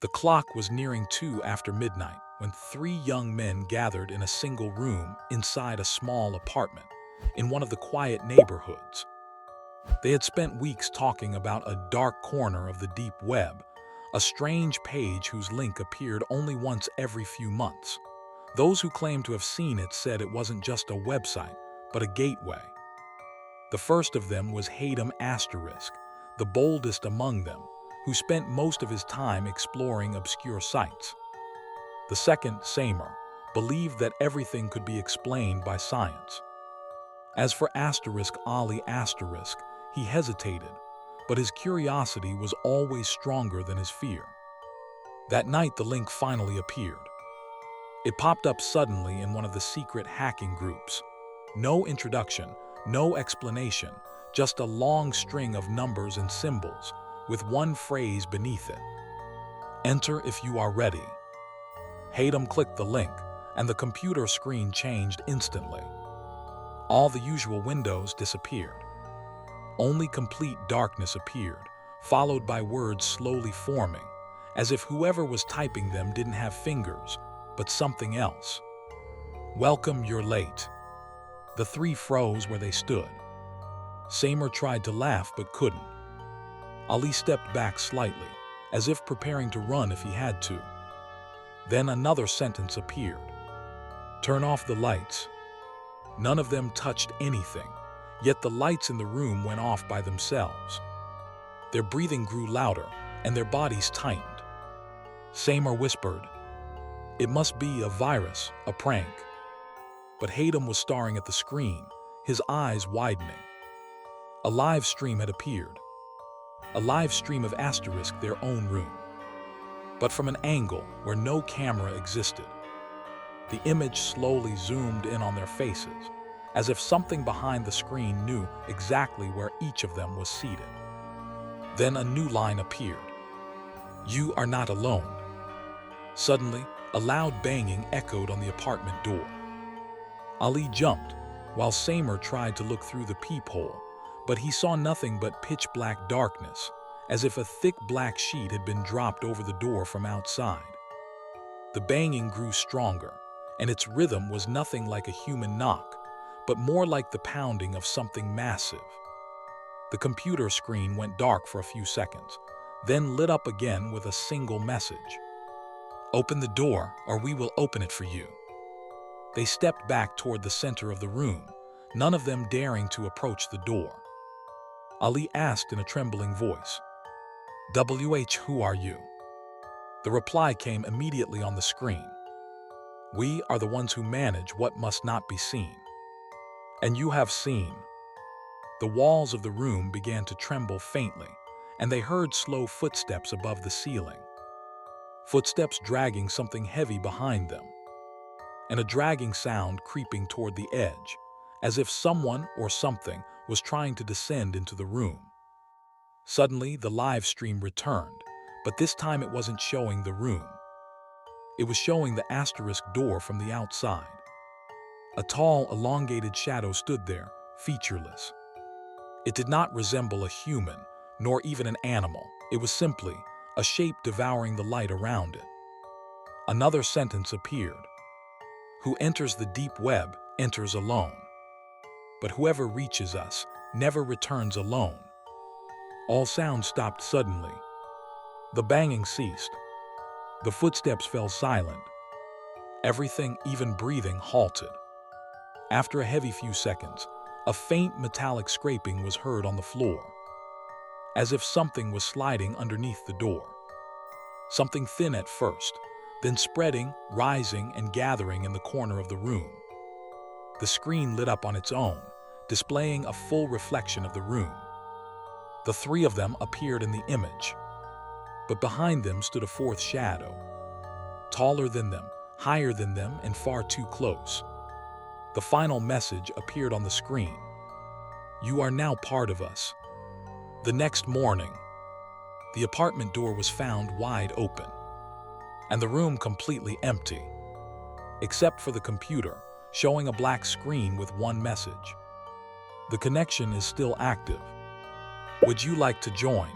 The clock was nearing 2 after midnight when 3 young men gathered in a single room inside a small apartment in one of the quiet neighborhoods. They had spent weeks talking about a dark corner of the deep web, a strange page whose link appeared only once every few months. Those who claimed to have seen it said it wasn't just a website, but a gateway. The first of them was Hayden Asterisk, the boldest among them, who spent most of his time exploring obscure sites. The second, Samer, believed that everything could be explained by science. As for Asterisk Ali Asterisk, he hesitated, but his curiosity was always stronger than his fear. That night, the link finally appeared. It popped up suddenly in one of the secret hacking groups. No introduction, no explanation, just a long string of numbers and symbols, with one phrase beneath it. Enter if you are ready. Hayden clicked the link, and the computer screen changed instantly. All the usual windows disappeared. Only complete darkness appeared, followed by words slowly forming, as if whoever was typing them didn't have fingers, but something else. Welcome, you're late. The three froze where they stood. Samer tried to laugh but couldn't. Ali stepped back slightly, as if preparing to run if he had to. Then another sentence appeared. Turn off the lights. None of them touched anything, yet the lights in the room went off by themselves. Their breathing grew louder, and their bodies tightened. Samer whispered, "It must be a virus, a prank." But Hayden was staring at the screen, his eyes widening. A live stream had appeared. A live stream of Asterisk, their own room. But from an angle where no camera existed. The image slowly zoomed in on their faces, as if something behind the screen knew exactly where each of them was seated. Then a new line appeared. You are not alone. Suddenly, a loud banging echoed on the apartment door. Ali jumped, while Samer tried to look through the peephole, but he saw nothing but pitch-black darkness, as if a thick black sheet had been dropped over the door from outside. The banging grew stronger, and its rhythm was nothing like a human knock, but more like the pounding of something massive. The computer screen went dark for a few seconds, then lit up again with a single message. Open the door, or we will open it for you. They stepped back toward the center of the room, none of them daring to approach the door. Ali asked in a trembling voice, who are you? The reply came immediately on the screen. We are the ones who manage what must not be seen. And you have seen. The walls of the room began to tremble faintly, and they heard slow footsteps above the ceiling. Footsteps dragging something heavy behind them, and a dragging sound creeping toward the edge, as if someone or something was trying to descend into the room. Suddenly, the live stream returned, but this time it wasn't showing the room. It was showing the Asterisk door from the outside. A tall, elongated shadow stood there, featureless. It did not resemble a human, nor even an animal. It was simply a shape devouring the light around it. Another sentence appeared. Who enters the deep web enters alone. But whoever reaches us never returns alone. All sound stopped suddenly. The banging ceased. The footsteps fell silent. Everything, even breathing, halted. After a heavy few seconds, a faint metallic scraping was heard on the floor, as if something was sliding underneath the door. Something thin at first, then spreading, rising, and gathering in the corner of the room. The screen lit up on its own, displaying a full reflection of the room. The three of them appeared in the image, but behind them stood a fourth shadow, taller than them, higher than them, and far too close. The final message appeared on the screen. You are now part of us. The next morning, the apartment door was found wide open, and the room completely empty, except for the computer, showing a black screen with one message. The connection is still active. Would you like to join?